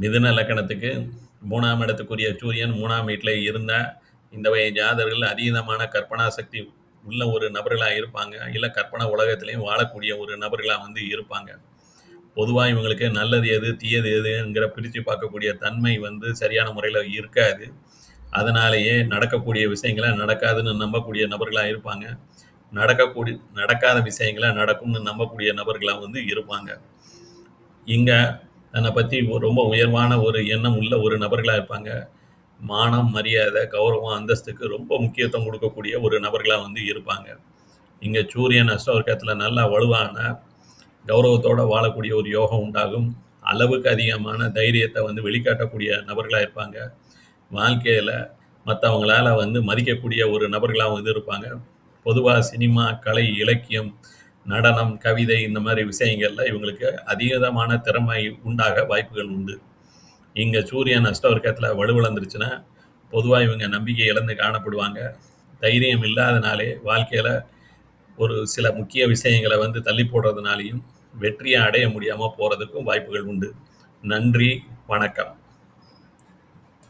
மிதுன லக்கணத்துக்கு 3ஆம் இடத்துக்குரிய சூரியன் 3ஆம் வீட்ல இருந்தா, இந்த வகை ஜாதகர்கள் அதீதமான கற்பனா சக்தி உள்ள ஒரு நபர்களா இருப்பாங்க. இல்ல கற்பனை உலகத்திலேயும் வாழக்கூடிய ஒரு நபர்களா இருப்பாங்க. பொதுவா இவங்களுக்கு நல்லது எது, தீயது எதுங்கிற பிரிச்சு பார்க்கக்கூடிய தன்மை சரியான முறையில இருக்காது. அதனாலேயே நடக்கக்கூடிய விஷயங்கள நடக்காதுன்னு நம்பக்கூடிய நபர்களா இருப்பாங்க. நடக்காத விஷயங்கள நடக்கும்னு நம்பக்கூடிய நபர்களா இருப்பாங்க. இங்க தன்னை பத்தி ரொம்ப உயர்வான ஒரு எண்ணம் உள்ள ஒரு நபர்களா இருப்பாங்க. மானம், மரியாதை, கௌரவம், அந்தஸ்துக்கு ரொம்ப முக்கியத்துவம் குடுக்கக்கூடிய ஒரு நபர்களா இருப்பாங்க. இங்க சூரியன் அஷ்டவர்க்கத்துல நல்லா வலுவான கௌரவத்தோட வாழக்கூடிய ஒரு யோகம் உண்டாகும். அளவுக்கு அதிகமான தைரியத்த வெளிக்காட்டக்கூடிய நபர்களா இருப்பாங்க. வாழ்க்கையில மத்தவங்களால மதிக்கக்கூடிய ஒரு நபர்களாவும் இருப்பாங்க. பொதுவா சினிமா, கலை, இலக்கியம், நடனம், கவிதை இந்த மாரி விஷயங்கள்ல இவங்களுக்கு அதீதமான திறமை உண்டாக வாய்ப்புகள் உண்டு. இங்க சூரியன் அஷ்டவர்க்கத்துல வலுவிழந்துருச்சுன்னா, பொதுவா இவங்க நம்பிக்கை இழந்து காணப்படுவாங்க. தைரியம் இல்லாதனாலே வாழ்க்கையில ஒரு சில முக்கிய விஷயங்கள தள்ளி போடுறதுனாலயும், வெற்றிய அடைய முடியாம போறதுக்கும் வாய்ப்புகள் உண்டு. நன்றி, வணக்கம்.